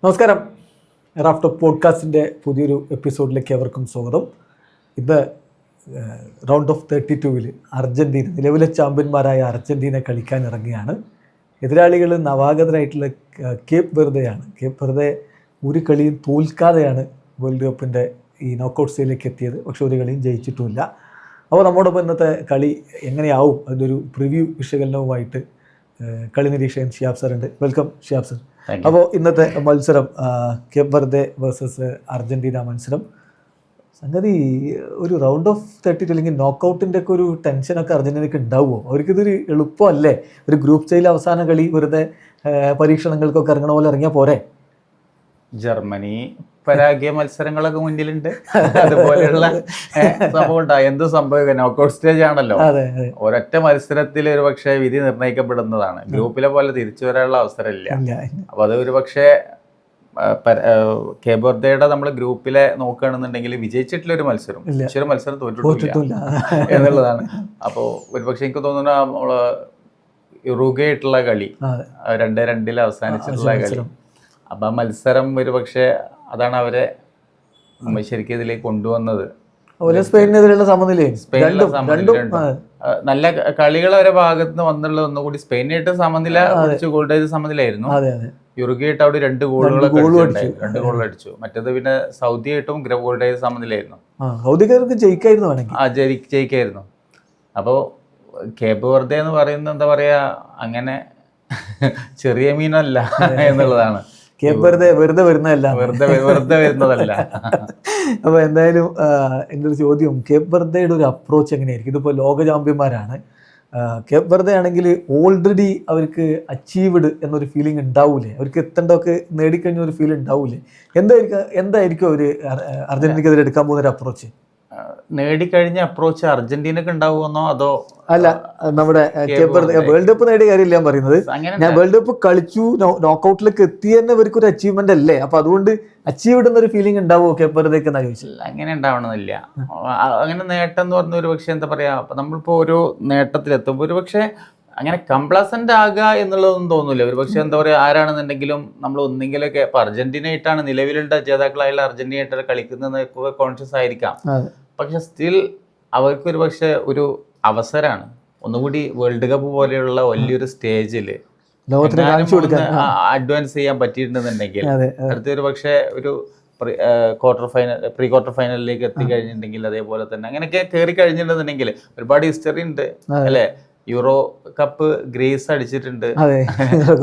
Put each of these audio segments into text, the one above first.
നമസ്കാരം. റാഫ്റ്റോ പോഡ്കാസ്റ്റിൻ്റെ പുതിയൊരു എപ്പിസോഡിലേക്ക് എവർക്കും സ്വാഗതം. ഇന്ന് റൗണ്ട് ഓഫ് 32-ൽ അർജൻറ്റീന, നിലവിലെ ചാമ്പ്യന്മാരായ അർജൻറ്റീന കളിക്കാൻ ഇറങ്ങുകയാണ്. എതിരാളികൾ നവാഗതരായിട്ടുള്ള കേപ്പ് വെർദെയാണ്. കേപ്പ് വെർദെ ഒരു കളിയും തോൽക്കാതെയാണ് വേൾഡ് കപ്പിൻ്റെ ഈ നോക്കൗട്ട് സ്റ്റേജിലേക്ക് എത്തിയത്. പക്ഷേ ഒരു കളിയും ജയിച്ചിട്ടുമില്ല. അപ്പോൾ നമ്മോടൊപ്പം ഇന്നത്തെ കളി എങ്ങനെയാവും അതിൻ്റെ ഒരു പ്രിവ്യൂ വിശകലനവുമായിട്ട് കളി നിരീക്ഷകൻ ഷിയാബ് സർ ഉണ്ട്. Welcome Shiyab sir. അപ്പോൾ ഇന്നത്തെ മത്സരം കേപ്പ് വെർദെ വേഴ്സസ് അർജൻറ്റീന മത്സരം. സംഗതി ഒരു റൗണ്ട് ഓഫ് 32 അല്ലെങ്കിൽ നോക്കൗട്ടിൻ്റെ ഒക്കെ ഒരു ടെൻഷനൊക്കെ അർജൻറ്റീനയ്ക്ക് ഉണ്ടാവുമോ? അവർക്കിതൊരു എളുപ്പമല്ലേ? ഒരു ഗ്രൂപ്പ് സ്റ്റേജിൽ അവസാന കളി വെറുതെ പരീക്ഷണങ്ങൾക്കൊക്കെ ഇറങ്ങണ പോലെ ഇറങ്ങിയാൽ പോരെ? ജർമ്മനി പരാജയ മത്സരങ്ങളൊക്കെ മുന്നിലുണ്ട്. അതുപോലെയുള്ള സംഭവം ഉണ്ടായി. എന്ത് സംഭവിക്കുക, നോക്കൗട്ട് സ്റ്റേജ് ആണല്ലോ. ഒരൊറ്റ മത്സരത്തിൽ ഒരു പക്ഷേ വിധി നിർണ്ണയിക്കപ്പെടുന്നതാണ്. ഗ്രൂപ്പിലെ പോലെ തിരിച്ചു വരാനുള്ള അവസരമില്ല. അപ്പൊ അത് ഒരു പക്ഷേ കേപ്പ് വെർദെയുടെ നമ്മൾ ഗ്രൂപ്പിലെ നോക്കുകയാണെന്നുണ്ടെങ്കിൽ വിജയിച്ചിട്ടുള്ള ഒരു മത്സരം, ഒരു മത്സരം തോറ്റിട്ടില്ല എന്നുള്ളതാണ്. അപ്പോൾ ഒരുപക്ഷെ എനിക്ക് തോന്നുന്നു നമ്മള് യുറുഗ്വയായിട്ടുള്ള കളി 2-2 അവസാനിച്ചിട്ടുള്ള കളി. അപ്പൊ ആ മത്സരം ഒരു പക്ഷേ അതാണ് അവരെ ശരിക്കും ഇതിലേക്ക് കൊണ്ടുവന്നത്. സ്പെയിനെതിരെയുള്ള സമനിലയും നല്ല കളികൾ അവരെ ഭാഗത്ത് നിന്ന് വന്നുള്ള ഒന്നുകൂടി സ്പെയിനായിട്ട് സമനില ഗോൾഡ് ചെയ്ത സമനിലായിരുന്നു. യുറുഗ്വയായിട്ട് അവിടെ 2 ഗോളുകൾ അടിച്ചു. മറ്റേത് പിന്നെ സൗദി ആയിട്ടും ഗോൾഡ് ചെയ്ത സമനിലായിരുന്നു. ജയിക്കായിരുന്നു. അപ്പോൾ കേപ്പ് വെർദെ എന്ന് പറയുന്നത് എന്താ പറയാ, അങ്ങനെ ചെറിയ മീനല്ല എന്നുള്ളതാണ്. കേപ്പ് വെർദെ വെറുതെ വരുന്നതല്ല. അപ്പോൾ എന്തായാലും എൻ്റെ ഒരു ചോദ്യം, കേപ്പ് വെർദെയുടെ ഒരു അപ്രോച്ച് എങ്ങനെയായിരിക്കും? ഇതിപ്പോൾ ലോക ചാമ്പ്യന്മാരാണ്. കേപ്പ് വെർദെ ആണെങ്കിൽ ഓൾറെഡി അവർക്ക് അച്ചീവ്ഡ് എന്നൊരു ഫീലിംഗ് ഉണ്ടാവൂലേ? അവർക്ക് എത്തേണ്ടതൊക്കെ നേടിക്കഴിഞ്ഞ ഒരു ഫീൽ ഉണ്ടാവൂലേ? എന്തായിരിക്കും അവർ അർജന്റീനക്കെതിരെ എടുക്കാൻ പോകുന്ന ഒരു അപ്രോച്ച്? നേടിക്കഴിഞ്ഞ അപ്രോച്ച് അർജന്റീനക്ക് ഉണ്ടാവുമെന്നോ അതോ അല്ല, നമ്മുടെ വേൾഡ് കപ്പ് നേടിയ കാര്യമില്ല ഞാൻ പറയുന്നത്. ഞാൻ വേൾഡ് കപ്പ് കളിച്ചു, നോക്കൗട്ടിലേക്ക് എത്തിയ തന്നെ ഇവർക്ക് ഒരു അച്ചീവ്മെന്റ് അല്ലേ? അപ്പൊ അതുകൊണ്ട് അച്ചീവ്ഡ് എന്നൊരു ഫീലിംഗ് ഉണ്ടാവുമോ കേപ്പ് വെർദെക്ക് എന്നാ ചോദിച്ചത്? അങ്ങനെ ഉണ്ടാവണമെന്നില്ല. അങ്ങനെ നേട്ടം എന്ന് പറഞ്ഞ ഒരു പക്ഷെ എന്താ പറയാ, നമ്മളിപ്പോ ഒരു നേട്ടത്തിലെത്തുമ്പോൾ ഒരു പക്ഷെ അങ്ങനെ കംപ്ലസന്റ് ആകുക എന്നുള്ളതൊന്നും തോന്നില്ല. ഒരു പക്ഷെ എന്താ പറയുക, ആരാണെന്നുണ്ടെങ്കിലും നമ്മൾ ഒന്നെങ്കിലൊക്കെ ഇപ്പൊ അർജന്റീന ആയിട്ടാണ് നിലവിലുള്ള ജേതാക്കളായുള്ള അർജന്റീന ആയിട്ട് കളിക്കുന്നത് കോൺഷ്യസ് ആയിരിക്കാം. പക്ഷെ സ്റ്റിൽ അവർക്കൊരു പക്ഷെ ഒരു അവസരമാണ് ഒന്നുകൂടി വേൾഡ് കപ്പ് പോലെയുള്ള വലിയൊരു സ്റ്റേജില് അഡ്വാൻസ് ചെയ്യാൻ പറ്റിയിട്ടുണ്ടെന്നുണ്ടെങ്കിൽ അടുത്തൊരു പക്ഷെ ഒരു പ്രീ ക്വാർട്ടർ ഫൈനലിലേക്ക് എത്തിക്കഴിഞ്ഞിട്ടുണ്ടെങ്കിൽ, അതേപോലെ തന്നെ അങ്ങനെയൊക്കെ കയറി കഴിഞ്ഞിട്ടുണ്ടെന്നുണ്ടെങ്കിൽ ഒരുപാട് ഹിസ്റ്ററി ഉണ്ട് അല്ലെ. യൂറോ കപ്പ് ഗ്രീസ് അടിച്ചിട്ടുണ്ട്,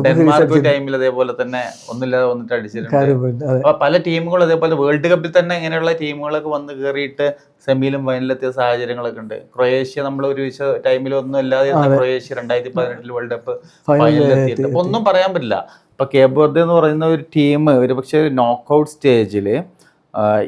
ഡെൻമാർക്ക് ടൈമിൽ അതേപോലെ തന്നെ ഒന്നുമില്ലാതെ വന്നിട്ട് അടിച്ചിട്ടുണ്ട്. അപ്പൊ പല ടീമുകളും അതേപോലെ വേൾഡ് കപ്പിൽ തന്നെ ഇങ്ങനെയുള്ള ടീമുകളൊക്കെ വന്ന് കയറിയിട്ട് സെമിയിലും ഫൈനലിലെത്തിയ സാഹചര്യങ്ങളൊക്കെ ഉണ്ട്. ക്രൊയേഷ്യ നമ്മൾ ഒരു ടൈമിൽ ഒന്നും ഇല്ലാതെ ക്രൊയേഷ്യ 2018 വേൾഡ് കപ്പ് ഫൈനലിലെത്തിയിട്ട് അപ്പൊ ഒന്നും പറയാൻ പറ്റില്ല. ഇപ്പൊ കേപ്പ് വെർദെ എന്ന് പറയുന്ന ഒരു ടീം ഒരു പക്ഷേ നോക്കൗട്ട് സ്റ്റേജിൽ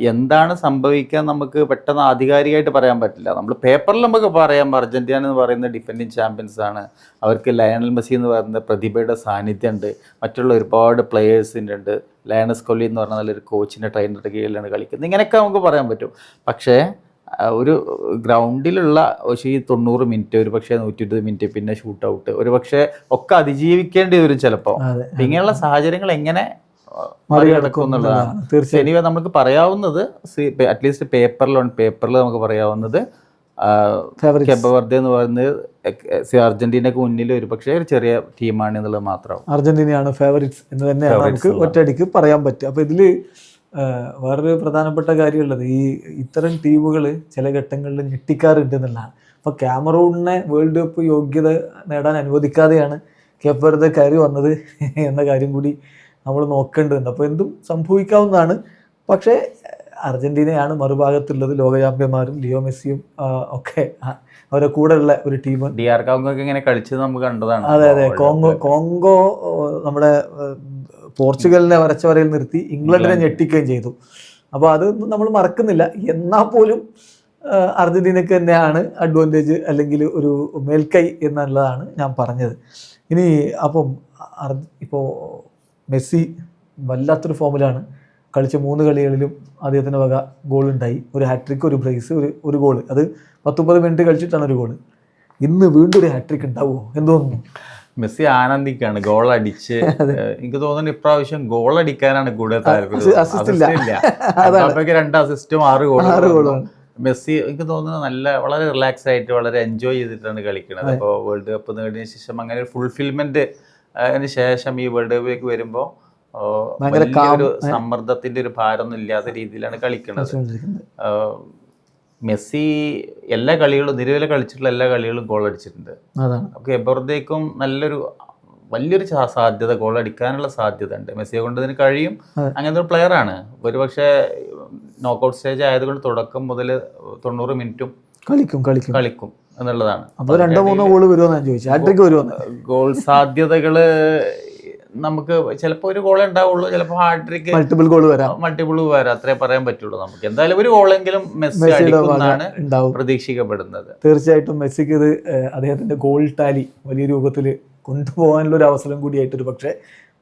എന്താണ് സംഭവിക്കുക നമുക്ക് പെട്ടെന്ന് ആധികാരികമായിട്ട് പറയാൻ പറ്റില്ല. നമ്മൾ പേപ്പറിൽ നമുക്ക് പറയാം അർജന്റീന എന്ന് പറയുന്ന ഡിഫെൻഡിങ് ചാമ്പ്യൻസ് ആണ്, അവർക്ക് ലയണൽ മെസ്സി എന്ന് പറയുന്ന പ്രതിഭയുടെ സാന്നിധ്യം ഉണ്ട്, മറ്റുള്ള ഒരുപാട് പ്ലെയേഴ്സിൻ്റെ ഉണ്ട്, ലയണൽ സ്കോലി എന്ന് പറഞ്ഞ നല്ലൊരു കോച്ചിൻ്റെ ട്രെയിനറുടെ കീഴിലാണ് കളിക്കുന്നത്, ഇങ്ങനെയൊക്കെ നമുക്ക് പറയാൻ പറ്റും. പക്ഷേ ഒരു ഗ്രൗണ്ടിലുള്ള ഈ 90 മിനിറ്റ്, ഒരു പക്ഷേ 120 മിനിറ്റ്, പിന്നെ ഷൂട്ട് ഔട്ട്, ഒരു പക്ഷേ ഒക്കെ അതിജീവിക്കേണ്ടി വരും ചിലപ്പോൾ. ഇങ്ങനെയുള്ള സാഹചര്യങ്ങൾ എങ്ങനെ മറികടക്കും എന്നുള്ളതാണ്. തീർച്ചയായും നമുക്ക് പറയാവുന്നത്, അറ്റ്ലീസ്റ്റ് പേപ്പറിൽ നമുക്ക് പറയാവുന്നത് കേപ്പ് വെർദെ എന്ന് പറയുന്നത് അർജന്റീനക്ക് മുന്നിൽ ഒരു പക്ഷേ ഒരു ചെറിയ ടീമാണ് എന്നുള്ളത് മാത്രം. അർജന്റീനയാണ് ഫേവറിറ്റ്സ് എന്ന് തന്നെയാണ് നമുക്ക് ഒറ്റയടിക്ക് പറയാൻ പറ്റുക. അപ്പോൾ ഇതിൽ വേറൊരു പ്രധാനപ്പെട്ട കാര്യമുള്ളത്, ഈ ഇത്തരം ടീമുകൾ ചില ഘട്ടങ്ങളിൽ ഞെട്ടിക്കാറുണ്ട് എന്നുള്ളതാണ്. അപ്പോൾ ക്യാമറൂണിനെ വേൾഡ് കപ്പ് യോഗ്യത നേടാൻ അനുവദിക്കാതെയാണ് കേപ്പ് വെർദെ കയറി വന്നത് എന്ന കാര്യം കൂടി നമ്മൾ നോക്കേണ്ടതുണ്ട്. അപ്പോൾ എന്തും സംഭവിക്കാവുന്നതാണ്. പക്ഷേ അർജന്റീനയാണ് മറുഭാഗത്തുള്ളത്, ലോക ചാമ്പ്യന്മാരും ലിയോ മെസ്സിയും ഒക്കെ അവരെ കൂടെ ഉള്ള ഒരു ടീം. DR കോങ്കോ ഇങ്ങനെ കളിച്ചത് നമുക്ക് കണ്ടതാണ്. അതെ, കോങ്കോ നമ്മുടെ പോർച്ചുഗലിനെ വരയിൽ നിർത്തി ഇംഗ്ലണ്ടിനെ ഞെട്ടിക്കുകയും ചെയ്തു. അപ്പോൾ അത് നമ്മൾ മറക്കുന്നില്ല. എന്നാൽ പോലും അർജന്റീനക്ക് തന്നെയാണ് അഡ്വാൻറ്റേജ്, അല്ലെങ്കിൽ ഒരു മേൽക്കൈ എന്നുള്ളതാണ് ഞാൻ പറഞ്ഞത്. ഇനി അപ്പം ഇപ്പോൾ മെസ്സി വല്ലാത്തൊരു ഫോമിലാണ്. കളിച്ച 3 കളികളിലും അദ്ദേഹത്തിൻ്റെ വക ഗോളുണ്ടായി. ഒരു ഹാട്രിക്ക്, ഒരു ബ്രേസ്, ഒരു ഗോൾ. അത് 19 മിനിറ്റ് കളിച്ചിട്ടാണ് ഒരു ഗോൾ. ഇന്ന് വീണ്ടും ഒരു ഹാട്രിക്ക് ഉണ്ടാവുമോ എന്ന് തോന്നുന്നു? മെസ്സി ആനന്ദിക്കാണ് ഗോൾ അടിച്ച്. എനിക്ക് തോന്നുന്നു ഇപ്രാവശ്യം ഗോൾ അടിക്കാനാണ് കൂടുതൽ താല്പര്യം. assist ഇല്ല. എംബാപ്പയ്ക്ക് 2 അസിസ്റ്റും 6 ഗോളും. മെസ്സി എനിക്ക് തോന്നുന്നു വളരെ റിലാക്സ് ആയിട്ട് വളരെ എൻജോയ് ചെയ്തിട്ടാണ് കളിക്കുന്നത്. അപ്പോൾ വേൾഡ് കപ്പ് നേടിയ ശേഷം അങ്ങനെ ഒരു ഫുൾഫിൽമെന്റ് ശേഷം ഈ വേൾഡ് കപ്പിലേക്ക് വരുമ്പോൾ വലിയൊരു സമ്മർദ്ദത്തിന്റെ ഒരു ഭാരമൊന്നും ഇല്ലാത്ത രീതിയിലാണ് കളിക്കുന്നത്. മെസ്സി എല്ലാ കളികളും നിലവിലെ കളിച്ചിട്ടുള്ള എല്ലാ കളികളും ഗോൾ അടിച്ചിട്ടുണ്ട്. അപ്പോൾ എബോർദേക്കും വലിയൊരു സാധ്യത, ഗോൾ അടിക്കാനുള്ള സാധ്യത ഉണ്ട്. മെസ്സിയെ കൊണ്ട് ഇതിന് കഴിയും. അങ്ങനത്തെ ഒരു പ്ലെയറാണ്. ഒരുപക്ഷെ നോക്കൗട്ട് സ്റ്റേജ് ആയതുകൊണ്ട് തുടക്കം മുതൽ 90 മിനിറ്റും കളിക്കും എന്നുള്ളതാണ്. ഗോൾ സാധ്യതകള് നമുക്ക് ചിലപ്പോൾ ഒരു ഗോളേ ഉണ്ടാവുള്ളൂ, ചിലപ്പോൾ ഹാട്രിക്ക് മൾട്ടിപ്പിൾ വരാം, അത്രേ പറയാൻ പറ്റുള്ളൂ. നമുക്ക് എന്തായാലും ഒരു ഗോളെങ്കിലും മെസ്സി അടിക്കുന്നതാണ് പ്രതീക്ഷിക്കപ്പെടുന്നത്. തീർച്ചയായിട്ടും മെസ്സിക്ക് ഇത് അദ്ദേഹത്തിന്റെ ഗോൾ ടാലി വലിയ രൂപത്തിൽ കൊണ്ടുപോകാനുള്ള ഒരു അവസരം കൂടിയായിട്ടൊരു പക്ഷേ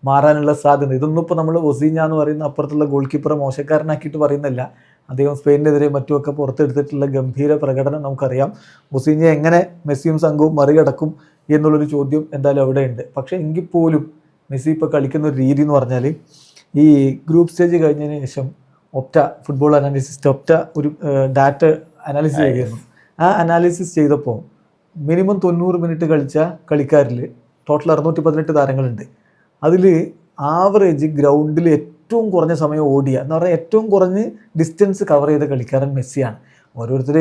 മാറാനുള്ള സാധ്യത. ഇതൊന്നും ഇപ്പോൾ നമ്മൾ ഒസീഞ്ഞ എന്ന് പറയുന്ന അപ്പുറത്തുള്ള ഗോൾ കീപ്പറെ മോശക്കാരനാക്കിയിട്ട് പറയുന്നില്ല. അദ്ദേഹം സ്പെയിനെതിരെ മറ്റുമൊക്കെ പുറത്തെടുത്തിട്ടുള്ള ഗംഭീര പ്രകടനം നമുക്കറിയാം. ഒസീഞ്ഞ എങ്ങനെ മെസ്സിയും സംഘവും മറികടക്കും എന്നുള്ളൊരു ചോദ്യം എന്തായാലും അവിടെ ഉണ്ട്. പക്ഷേ എങ്കിൽ പോലും മെസ്സി ഇപ്പോൾ കളിക്കുന്ന ഒരു രീതി എന്ന് പറഞ്ഞാൽ ഈ ഗ്രൂപ്പ് സ്റ്റേജ് കഴിഞ്ഞതിന് ശേഷം ഫുട്ബോൾ അനാലിസിസ്റ്റ് ഒരു ഡാറ്റ അനാലിസിസ് ചെയ്യുന്നു. ആ അനാലിസിസ് ചെയ്തപ്പോൾ മിനിമം 90 മിനിറ്റ് കളിച്ച കളിക്കാരിൽ ടോട്ടൽ 618 താരങ്ങളുണ്ട്. അതിൽ ആവറേജ് ഗ്രൗണ്ടിൽ ഏറ്റവും കുറഞ്ഞ സമയം ഓടിയ എന്ന് പറഞ്ഞാൽ ഏറ്റവും കുറഞ്ഞ് ഡിസ്റ്റൻസ് കവർ ചെയ്ത കളിക്കാരൻ മെസ്സിയാണ്. ഓരോരുത്തർ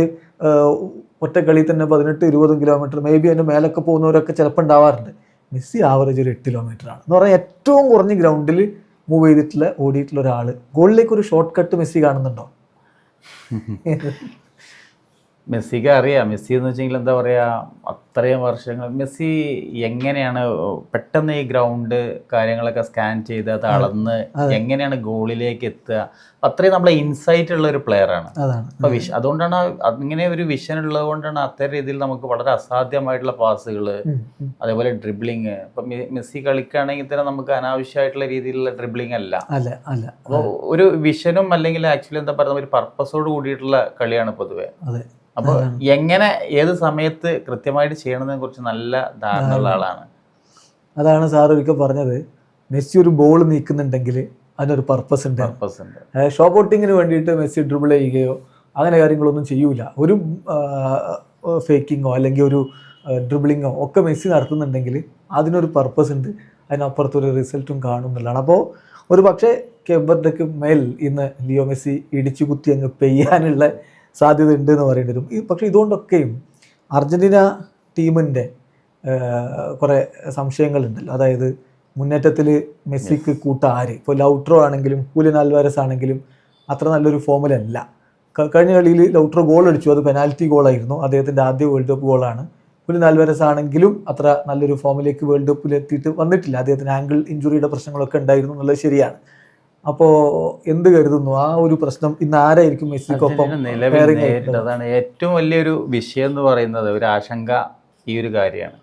ഒറ്റ കളി തന്നെ 18-20 കിലോമീറ്റർ, മേ ബി അതിൻ്റെ മേലൊക്കെ പോകുന്നവരൊക്കെ ചിലപ്പോൾ ഉണ്ടാവാറുണ്ട്. മെസ്സി ആവറേജ് ഒരു 8 കിലോമീറ്ററാണ് എന്ന് പറഞ്ഞാൽ ഏറ്റവും കുറഞ്ഞ ഗ്രൗണ്ടിൽ മൂവ് ചെയ്തിട്ടുള്ള ഓടിയിട്ടുള്ള ഒരാൾ. ഗോളിലേക്ക് ഒരു ഷോർട്ട് കട്ട് മെസ്സി കാണുന്നുണ്ടോ? മെസ്സിക്ക് അറിയാം. മെസ്സി എന്ന് വെച്ചെങ്കിൽ എന്താ പറയുക, അത്രയും വർഷങ്ങൾ മെസ്സി എങ്ങനെയാണ് പെട്ടെന്ന് ഈ ഗ്രൗണ്ട് കാര്യങ്ങളൊക്കെ സ്കാൻ ചെയ്ത് അത് അളന്ന് എങ്ങനെയാണ് ഗോളിലേക്ക് എത്തുക, അത്രയും നമ്മളെ ഇൻസൈറ്റ് ഉള്ള ഒരു പ്ലെയറാണ്. അപ്പൊ അതുകൊണ്ടാണ് ഇങ്ങനെ ഒരു വിഷൻ ഉള്ളത് കൊണ്ടാണ് അത്തരം രീതിയിൽ നമുക്ക് വളരെ അസാധ്യമായിട്ടുള്ള പാസുകൾ, അതേപോലെ ഡ്രിബ്ലിങ്. ഇപ്പൊ മെസ്സി കളിക്കുകയാണെങ്കിൽ തന്നെ നമുക്ക് അനാവശ്യമായിട്ടുള്ള രീതിയിലുള്ള ഡ്രിബ്ലിംഗ് അല്ല. അപ്പോൾ ഒരു വിഷനും അല്ലെങ്കിൽ ആക്ച്വലി എന്താ പറയുക ഒരു പർപ്പസോട് കൂടിയിട്ടുള്ള കളിയാണ് പൊതുവെ. അപ്പോൾ എങ്ങനെ ഏത് സമയത്ത് കൃത്യമായിട്ട് ചെയ്യണതിനെ കുറിച്ച് നല്ല ധാരണയുള്ള ആളാണ്. അതാണ് സാർ ഒരിക്കൽ പറഞ്ഞത്, മെസ്സി ഒരു ബോൾ നീക്കുന്നുണ്ടെങ്കിൽ അതിനൊരു പർപ്പസ് ഉണ്ട്. ഷോട്ട് ഔട്ടിങ്ങിന് വേണ്ടിയിട്ട് മെസ്സി ഡ്രിബിൾ ചെയ്യുകയോ അങ്ങനെ കാര്യങ്ങളൊന്നും ചെയ്യൂല. ഒരു ഫേക്കിങ്ങോ അല്ലെങ്കിൽ ഒരു ഡ്രിബിളിങ്ങോ ഒക്കെ മെസ്സി നടത്തുന്നുണ്ടെങ്കിൽ അതിനൊരു പർപ്പസ് ഉണ്ട്, അതിനപ്പുറത്തൊരു റിസൾട്ടും കാണുന്നുള്ളതാണ്. അപ്പോൾ ഒരു പക്ഷേ കേബർഡയ്ക്ക് മേൽ ഇന്ന് ലിയോ മെസ്സി ഇടിച്ചു കുത്തി അങ്ങ് പെയ്യാനുള്ള സാധ്യത ഉണ്ട് എന്ന് പറയേണ്ടി വരും. പക്ഷേ ഇതുകൊണ്ടൊക്കെയും അർജൻറ്റീന ടീമിൻ്റെ കുറേ സംശയങ്ങളുണ്ടല്ലോ. അതായത് മുന്നേറ്റത്തിൽ മെസ്സിക്ക് ആര്, ഇപ്പോൾ ലൗട്രോ ആണെങ്കിലും ഹൂലിയൻ ആൽവാരസ് ആണെങ്കിലും അത്ര നല്ലൊരു ഫോമിലല്ല. കഴിഞ്ഞ കളിയിൽ ലൗട്രോ ഗോൾ അടിച്ചു, അത് പെനാൽറ്റി ഗോളായിരുന്നു, അദ്ദേഹത്തിൻ്റെ ആദ്യ വേൾഡ് കപ്പ് ഗോളാണ്. ഹൂലിയൻ ആൽവാരസ് ആണെങ്കിലും അത്ര നല്ലൊരു ഫോമിലേക്ക് വേൾഡ് കപ്പിൽ എത്തിയിട്ട് വന്നിട്ടില്ല. അദ്ദേഹത്തിന് ആംഗിൾ ഇഞ്ചുറിയുടെ പ്രശ്നങ്ങളൊക്കെ ഉണ്ടായിരുന്നു എന്നുള്ളത് ശരിയാണ്. അപ്പോൾ എന്ത് കരുതുന്നു, ആ ഒരു പ്രശ്നം ഇന്ന് ആരായിരിക്കും മെസ്സിക്കൊപ്പം? അതാണ് ഏറ്റവും വലിയൊരു വിഷയം എന്ന് പറയുന്നത്, ഒരു ആശങ്ക ഈ ഒരു കാര്യമാണ്.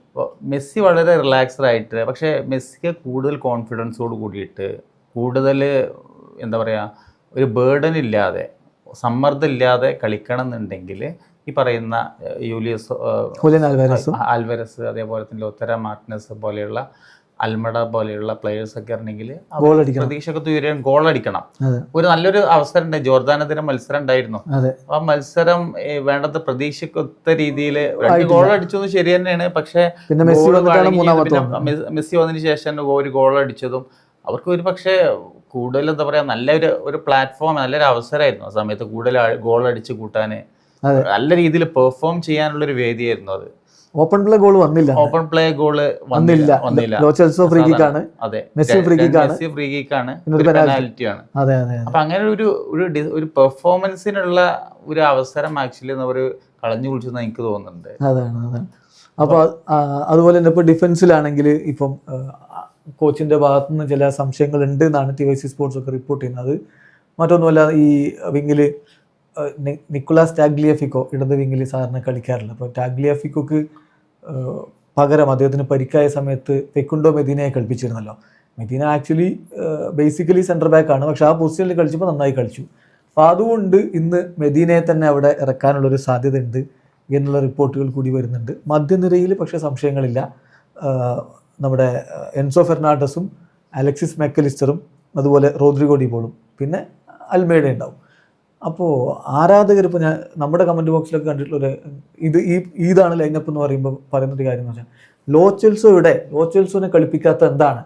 അപ്പോൾ മെസ്സി വളരെ റിലാക്സ്ഡ് ആയിട്ട്, പക്ഷേ മെസ്സിക്ക് കൂടുതൽ കോൺഫിഡൻസോട് കൂടിയിട്ട് കൂടുതൽ എന്താ പറയുക ഒരു ബേർഡൻ ഇല്ലാതെ സമ്മർദ്ദം ഇല്ലാതെ കളിക്കണം എന്നുണ്ടെങ്കിൽ ഈ പറയുന്ന ഹൂലിയൻ ആൽവാരസ് അതേപോലെ തന്നെ ലോത്തറോ മാർട്ടിനസ് പോലെയുള്ള അൽമഡ പോലെയുള്ള പ്ലേയേഴ്സ് ഒക്കെ ആണെങ്കിൽ പ്രതീക്ഷയൊക്കെ ഉയരാൻ ഗോൾ അടിക്കണം. ഒരു നല്ലൊരു അവസരം ഉണ്ട്, ജോർദാനെതിരെ മത്സരം ഉണ്ടായിരുന്നു. ആ മത്സരം വേണ്ടത് പ്രതീക്ഷക്കൊത്ത രീതിയിൽ 2 ഗോൾ അടിച്ചു ശരി തന്നെയാണ്. പക്ഷേ മെസ്സി വന്നതിന് ശേഷം ഒരു ഗോൾ അടിച്ചതും അവർക്ക് ഒരു പക്ഷേ കൂടുതൽ എന്താ പറയാ നല്ലൊരു പ്ലാറ്റ്ഫോം, നല്ലൊരു അവസരമായിരുന്നു. ആ സമയത്ത് കൂടുതൽ ഗോൾ അടിച്ച് കൂട്ടാൻ നല്ല രീതിയിൽ പെർഫോം ചെയ്യാനുള്ളൊരു വേദിയായിരുന്നു അത്. ഓപ്പൺ പ്ലേ ഗോൾ വന്നില്ല. അതെ, മെസ്സി ഫ്രീ കിക്കാണ്, പെനാൽറ്റിയാണ്. അപ്പൊ അങ്ങനെ ഒരു പെർഫോമൻസിനുള്ള ഒരു അവസരം ആക്ച്വലി അവർ കളഞ്ഞു കുളിച്ചെന്ന് എനിക്ക് തോന്നുന്നുണ്ട്. അതാണ്. അപ്പോൾ അതുപോലെ തന്നെ ഇപ്പോൾ ഡിഫൻസിലാണെങ്കിൽ ഇപ്പം കോച്ചിന്റെ ഭാഗത്തു നിന്ന് ചില സംശയങ്ങൾ ഉണ്ട് എന്നാണ് TYC സ്പോർട്സ് ഒക്കെ റിപ്പോർട്ട് ചെയ്യുന്നത്. മറ്റൊന്നുമല്ല, ഈ വിങ്ങില് നിക്കോളാസ് ടാഗ്ലിയഫിക്കോ ഇടത് വിങ്ങിൽ സാറിന് കളിക്കാറില്ല. അപ്പോൾ ടാഗ്ലിയഫിക്കോക്ക് പകരം അദ്ദേഹത്തിന് പരിക്കായ സമയത്ത് ഫെക്കുണ്ടോ മെദീനയെ കളിപ്പിച്ചിരുന്നല്ലോ. മെദീന ആക്ച്വലി ബേസിക്കലി സെൻറ്റർ ബാക്കാണ്, പക്ഷെ ആ പൊസിഷനിൽ കളിച്ചപ്പോൾ നന്നായി കളിച്ചു. അപ്പോൾ അതുകൊണ്ട് ഇന്ന് മെദീനയെ തന്നെ അവിടെ ഇറക്കാനുള്ളൊരു സാധ്യത ഉണ്ട് എന്നുള്ള റിപ്പോർട്ടുകൾ കൂടി വരുന്നുണ്ട്. മധ്യനിരയിൽ പക്ഷേ സംശയങ്ങളില്ല. നമ്മുടെ എൻസോ ഫെർണാണ്ടസും അലക്സിസ് മെക്കലിസ്റ്ററും അതുപോലെ റോദ്രിഗോ ഡി പോളും പിന്നെ അൽമേഡ ഉണ്ടാവും. അപ്പോൾ ആരാധകർ ഇപ്പോൾ നമ്മുടെ കമൻറ്റ് ബോക്സിലൊക്കെ കണ്ടിട്ടുള്ളൊരു ഇതാണ് ലൈനപ്പ് എന്ന് പറയുന്നൊരു കാര്യം എന്ന് വെച്ചാൽ ലോ ചെൽസോനെ കളിപ്പിക്കാത്ത എന്താണ്?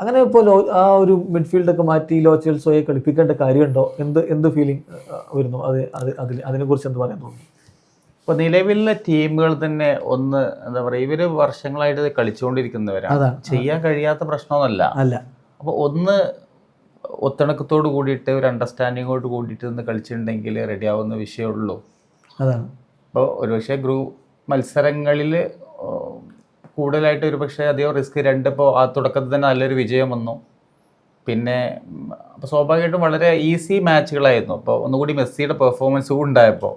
അങ്ങനെ ഇപ്പോൾ ആ ഒരു മിഡ്ഫീൽഡൊക്കെ മാറ്റി ലോ ചെൽസോയെ കളിപ്പിക്കേണ്ട കാര്യമുണ്ടോ? എന്ത് ഫീലിംഗ് വരുന്നു? അതിനെക്കുറിച്ച് എന്ത് പറയാൻ തോന്നുന്നു? ഇപ്പോൾ നിലവിലെ ടീമുകൾ തന്നെ ഒന്ന് എന്താ പറയുക, ഇവർ വർഷങ്ങളായിട്ട് കളിച്ചുകൊണ്ടിരിക്കുന്നവരാണ്. ചെയ്യാൻ കഴിയാത്ത പ്രശ്നമൊന്നുമല്ല. അപ്പോൾ ഒന്ന് ഒത്തിണക്കത്തോട് കൂടിയിട്ട് ഒരു അണ്ടർസ്റ്റാൻഡിങ്ങോട് കൂടിയിട്ട് നിന്ന് കളിച്ചിട്ടുണ്ടെങ്കിൽ റെഡി ആവുന്ന വിഷയമുള്ളൂ. അതാണ്. അപ്പോൾ ഒരുപക്ഷെ ഗ്രൂപ്പ് മത്സരങ്ങളിൽ കൂടുതലായിട്ട് ഒരുപക്ഷെ അധികം റിസ്ക് ഇപ്പോൾ ആ തുടക്കത്തിൽ തന്നെ നല്ലൊരു വിജയം വന്നു. പിന്നെ അപ്പോൾ സ്വാഭാവികമായിട്ടും വളരെ ഈസി മാച്ചുകളായിരുന്നു. അപ്പോൾ ഒന്നുകൂടി മെസ്സിയുടെ പെർഫോമൻസ് ഉണ്ടായപ്പോൾ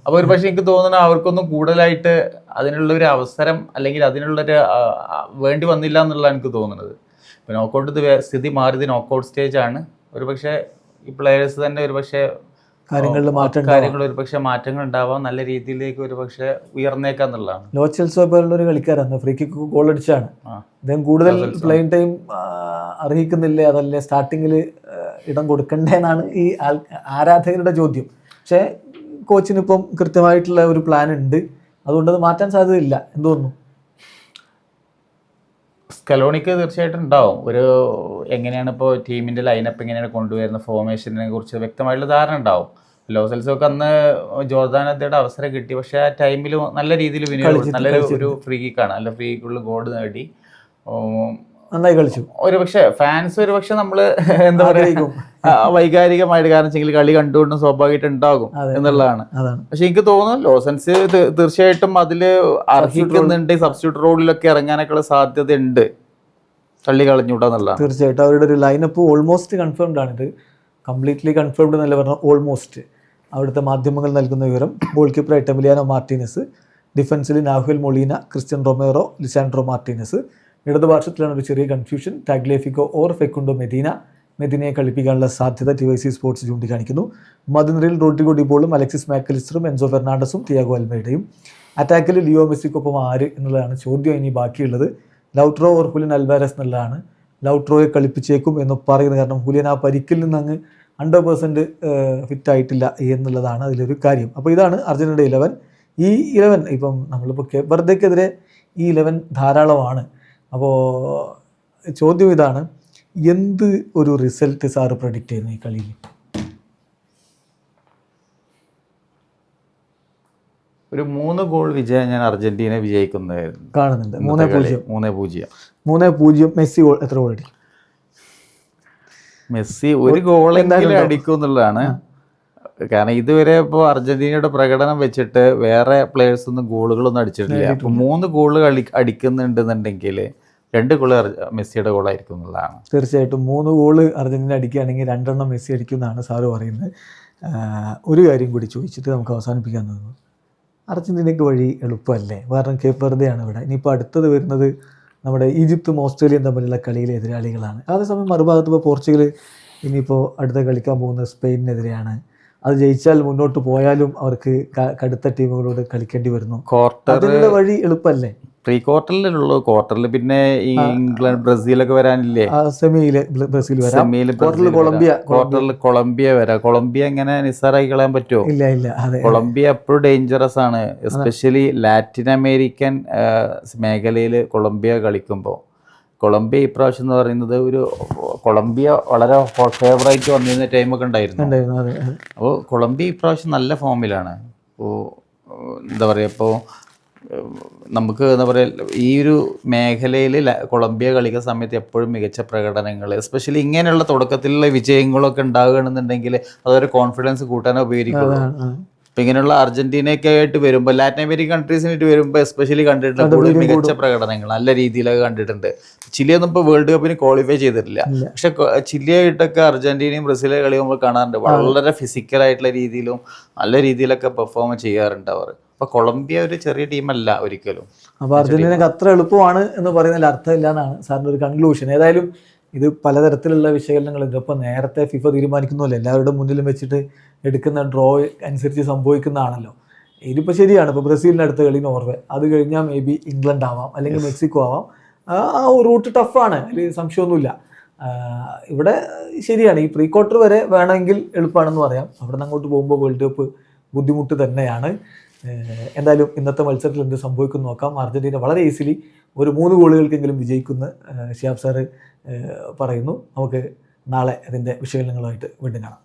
അപ്പോൾ ഒരു പക്ഷേ എനിക്ക് തോന്നുന്നത് അവർക്കൊന്നും കൂടുതലായിട്ട് അതിനുള്ളൊരു അവസരം അല്ലെങ്കിൽ അതിനുള്ളൊരു വേണ്ടി വന്നില്ല എന്നുള്ളതാണ് എനിക്ക് തോന്നുന്നത്. ഇപ്പോൾ നോക്കൗട്ട് സ്ഥിതി മാറിയത് നോക്കൗട്ട് സ്റ്റേജാണ്. ഒരു പക്ഷേ ഈ പ്ലെയേഴ്സ് തന്നെ ഒരു പക്ഷേ കാര്യങ്ങളിൽ ഒരു പക്ഷേ മാറ്റങ്ങൾ ഉണ്ടാവാം, നല്ല രീതിയിലേക്ക് ഒരു പക്ഷേ ഉയർന്നേക്കാം എന്നുള്ളതാണ്. ലോ ചെൽസോ പോലുള്ളൊരു കളിക്കാരാണ്, ഫ്രീ കിക്ക് ഗോൾ അടിച്ചാണ്. അദ്ദേഹം കൂടുതൽ പ്ലേയിങ് ടൈം അർഹിക്കുന്നില്ലേ, അതല്ലേ സ്റ്റാർട്ടിങ്ങിൽ ഇടം കൊടുക്കണ്ടേന്നാണ് ഈ ആരാധകരുടെ ചോദ്യം. പക്ഷേ കോച്ചിനിപ്പം കൃത്യമായിട്ടുള്ള ഒരു പ്ലാൻ ഉണ്ട്, അതുകൊണ്ട് അത് മാറ്റാൻ സാധ്യതയില്ല. എന്ത് തോന്നുന്നു? സ്കലോണിക്ക് തീർച്ചയായിട്ടും ഉണ്ടാവും ഒരു എങ്ങനെയാണ് ഇപ്പോൾ ടീമിൻ്റെ ലൈനപ്പ് എങ്ങനെയാണ് കൊണ്ടുവരുന്ന ഫോർമേഷനെ കുറിച്ച് വ്യക്തമായിട്ടുള്ള ധാരണ ഉണ്ടാവും. ലോ സെൽസൊക്കെ അന്ന് ജോർദാനത്തയുടെ അവസരം കിട്ടി, പക്ഷേ ആ ടൈമിൽ നല്ല രീതിയിൽ വിനിയോഗം നല്ലൊരു ഫ്രീ കിക്കാണ്, നല്ല ഫ്രീ കിക്കുള്ള ഗോൾ നേടി നന്നായി കളിച്ചു. ഒരു പക്ഷേ ഫാൻസ് ഒരു പക്ഷെ നമ്മൾ എന്താ പറയുക വൈകാരികമായിട്ട്, കാരണം വെച്ചെങ്കിൽ കളി കണ്ടുകൊണ്ട് സ്വാഭാവികമായിട്ട് ഉണ്ടാകും എന്നുള്ളതാണ്. പക്ഷെ എനിക്ക് തോന്നുന്നു ലോസൻസ് തീർച്ചയായിട്ടും അതിൽ അർഹിക്കുന്നുണ്ട്, സബ്സ്റ്റിറ്റ്യൂട്ട് റോളിലൊക്കെ ഇറങ്ങാനൊക്കെയുള്ള സാധ്യത ഉണ്ട്, തള്ളി കളഞ്ഞുകൂടാന്നുള്ളതാണ്. തീർച്ചയായിട്ടും അവരുടെ ഒരു ലൈനപ്പ് ഓൾമോസ്റ്റ് കൺഫേംഡ് ആണിത്. കംപ്ലീറ്റ്ലി കൺഫേംഡ് എന്നല്ല പറഞ്ഞാൽ ഓൾമോസ്റ്റ്. അവിടുത്തെ മാധ്യമങ്ങൾ നൽകുന്ന വിവരം ഗോൾ കീപ്പറായിട്ട് എമിലിയാനോ മാർട്ടീനസ്, ഡിഫൻസിൽ Nahuel Molina, Cristian Romero, Lisandro Martinez. ഇടതുഭാഷത്തിലാണ് ഒരു ചെറിയ കൺഫ്യൂഷൻ. ടാഗ്ലേഫിക്കോ ഓർ ഫെക്കുണ്ടോ മെദീനയെ കളിപ്പിക്കാനുള്ള സാധ്യത TYC സ്പോർട്സ് ചൂണ്ടിക്കാണിക്കുന്നു. മധ്യനിരയിൽ റോഡ്രിഗോ ഡി പോളും അലക്സിസ് മാക്കലിസ്റ്ററും എൻസോ ഫെർണാണ്ടസും തിയാഗോ അൽമേഡയും. അറ്റാക്കിൽ ലിയോ മെസ്സിക്കൊപ്പം ആര് എന്നുള്ളതാണ് ചോദ്യം ഇനി ബാക്കിയുള്ളത്. ലൗട്രോ ഓർ ഹുലിയൻ അൽവാരസ് എന്നുള്ളതാണ്. ലൗട്രോയെ കളിപ്പിച്ചേക്കും എന്ന് പറയുന്നത്, കാരണം ഹുലിയൻ ആ പരിക്കിൽ നിന്ന് അങ്ങ് 100% ഫിറ്റായിട്ടില്ല എന്നുള്ളതാണ് അതിലൊരു കാര്യം. അപ്പോൾ ഇതാണ് അർജന്റീനയുടെ 11. ഈ 11 ഇപ്പം നമ്മളിപ്പോൾ വെറുതെക്കെതിരെ ഈ 11 ധാരാളമാണ്. അപ്പോൾ ചോദ്യം ഇതാണ്, എന്ത് ഒരു റിസൾട്ട് സാറ് പ്രഡിക്റ്റ് ചെയ്യുന്നു ഈ കളിയിൽ? ഒരു 3 ഗോൾ വിജയം ഞാൻ അർജന്റീന വിജയിക്കുന്നതായിരുന്നു കാണുന്നുണ്ട്. 3-0. മെസ്സി എത്ര ഗോൾ അടിക്കും? മെസ്സി ഒരു ഗോൾ എന്തായാലും അടിക്കും എന്നുള്ളതാണ്. കാരണം ഇതുവരെ ഇപ്പോൾ അർജന്റീനയുടെ പ്രകടനം വെച്ചിട്ട് വേറെ പ്ലേയേഴ്സ് ഒന്നും ഗോളുകളൊന്നും അടിച്ചിട്ടില്ല. അപ്പോൾ 3 ഗോൾ അടിക്കുന്നുണ്ടെന്നുണ്ടെങ്കിൽ 2 ഗോൾ മെസ്സിയുടെ ഗോളായിരിക്കും എന്നുള്ളതാണ്. തീർച്ചയായിട്ടും 3 ഗോള് അർജന്റീന അടിക്കുകയാണെങ്കിൽ 2 എണ്ണം മെസ്സി അടിക്കും എന്നാണ് സാറ് പറയുന്നത്. ഒരു കാര്യം കൂടി ചോദിച്ചിട്ട് നമുക്ക് അവസാനിപ്പിക്കാൻ തോന്നുന്നു. അർജന്റീനയ്ക്ക് വഴി എളുപ്പമല്ലേ? കാരണം കേപ്പ് വെർദെയാണ് ഇവിടെ. ഇനിയിപ്പോൾ അടുത്തത് വരുന്നത് നമ്മുടെ ഈജിപ്തും ഓസ്ട്രേലിയയും തമ്മിലുള്ള കളിയിലെ എതിരാളികളാണ്. അതേസമയം മറുഭാഗത്ത് ഇപ്പോൾ പോർച്ചുഗൽ ഇനിയിപ്പോൾ അടുത്ത കളിക്കാൻ പോകുന്നത് സ്പെയിനിനെതിരെയാണ്. അത് ജയിച്ചാൽ മുന്നോട്ട് പോയാലും അവർക്ക് കടുത്ത ടീമുകളോട് കളിക്കേണ്ടി വരുന്നു. അതിൻ്റെ വഴി എളുപ്പമല്ലേ? പ്രീ ക്വാർട്ടറിലുള്ള ക്വാർട്ടറിൽ പിന്നെ ഈ ഇംഗ്ലണ്ട് ബ്രസീലൊക്കെ വരാനില്ലേ? സെമിയില് ബ്രസീൽ വരാം, ക്വാർട്ടറിൽ കൊളംബിയ വരാം. കൊളംബിയ എങ്ങനെ നിസ്സാറായി കളയാൻ പറ്റുമോ? ഇല്ല. കൊളംബിയ എപ്പോഴും ഡേഞ്ചറസ് ആണ്, എസ്പെഷ്യലി ലാറ്റിൻ അമേരിക്കൻ മേഖലയിൽ കൊളംബിയ കളിക്കുമ്പോൾ. കൊളംബിയ ഇപ്രാവശ്യം എന്ന് പറയുന്നത് കൊളംബിയ വളരെ ഫേവറേറ്റ് വന്നിരുന്ന ടൈമൊക്കെ ഉണ്ടായിരുന്നു. അപ്പോൾ കൊളംബിയ ഇപ്രാവശ്യം നല്ല ഫോമിലാണ്. അപ്പോൾ എന്താ പറയുക, ഇപ്പോൾ നമുക്ക് എന്താ പറയുക, ഈ ഒരു മേഖലയിൽ കൊളംബിയ കളിക്കുന്ന സമയത്ത് എപ്പോഴും മികച്ച പ്രകടനങ്ങൾ, എസ്പെഷ്യലി ഇങ്ങനെയുള്ള തുടക്കത്തിലുള്ള വിജയങ്ങളൊക്കെ ഉണ്ടാകുകയാണെന്നുണ്ടെങ്കിൽ അതൊരു കോൺഫിഡൻസ് കൂട്ടാനേ ഉപകരിക്കുള്ളൂ. ഇപ്പം ഇങ്ങനെയുള്ള അർജന്റീനയൊക്കെ ആയിട്ട് വരുമ്പോൾ, ലാറ്റിൻ അമേരിക്കൻ കൺട്രീസിനായിട്ട് വരുമ്പോൾ എസ്പെഷ്യലി കണ്ടിട്ടുണ്ട് കൂടുതൽ മികച്ച പ്രകടനങ്ങൾ, നല്ല രീതിയിലൊക്കെ കണ്ടിട്ടുണ്ട്. ചിലിയൊന്നും ഇപ്പോൾ വേൾഡ് കപ്പിന് ക്വാളിഫൈ ചെയ്തിട്ടില്ല, പക്ഷെ ചിലിയായിട്ടൊക്കെ അർജന്റീനയും ബ്രസീലും കളിയുമ്പോൾ കാണാറുണ്ട് വളരെ ഫിസിക്കലായിട്ടുള്ള രീതിയിലും നല്ല രീതിയിലൊക്കെ പെർഫോം ചെയ്യാറുണ്ട് അവർ. അപ്പോൾ കൊളംബിയ ഒരു ചെറിയ ടീമല്ല ഒരിക്കലും. അപ്പോൾ അർജന്റീനക്ക് അത്ര എളുപ്പമാണ് എന്ന് പറയുന്നതിൽ അർത്ഥമില്ല എന്നാണ് സാറിൻ്റെ ഒരു കൺക്ലൂഷൻ. ഏതായാലും ഇത് പലതരത്തിലുള്ള വിശകലനങ്ങളുണ്ട്. ഇപ്പോൾ നേരത്തെ ഫിഫ തീരുമാനിക്കുന്നില്ല, എല്ലാവരുടെ മുന്നിലും വെച്ചിട്ട് എടുക്കുന്ന ഡ്രോ അനുസരിച്ച് സംഭവിക്കുന്നതാണല്ലോ. ഇതിപ്പോൾ ശരിയാണ്, ഇപ്പോൾ ബ്രസീലിൻ്റെ അടുത്ത കളി നോർവേ, അത് കഴിഞ്ഞാൽ മേ ബി ഇംഗ്ലണ്ട് ആവാം, അല്ലെങ്കിൽ മെക്സിക്കോ ആവാം. ആ റൂട്ട് ടഫാണ്, അതിൽ സംശയമൊന്നുമില്ല. ഇവിടെ ശരിയാണ്, ഈ പ്രീ ക്വാർട്ടർ വരെ വേണമെങ്കിൽ എളുപ്പമാണെന്ന് പറയാം. അവിടെ നിന്ന് അങ്ങോട്ട് പോകുമ്പോൾ വേൾഡ് കപ്പ് ബുദ്ധിമുട്ട് തന്നെയാണ്. എന്തായാലും ഇന്നത്തെ മത്സരത്തിൽ എന്ത് സംഭവിക്കും നോക്കാം. അർജൻറ്റീന വളരെ ഈസിലി ഒരു 3 ഗോളുകൾക്കെങ്കിലും വിജയിക്കുമെന്ന് ഷിഹാബ് സാറ് പറയുന്നു. നമുക്ക് നാളെ അതിൻ്റെ വിശകലനങ്ങളുമായിട്ട് വീണ്ടും കാണാം.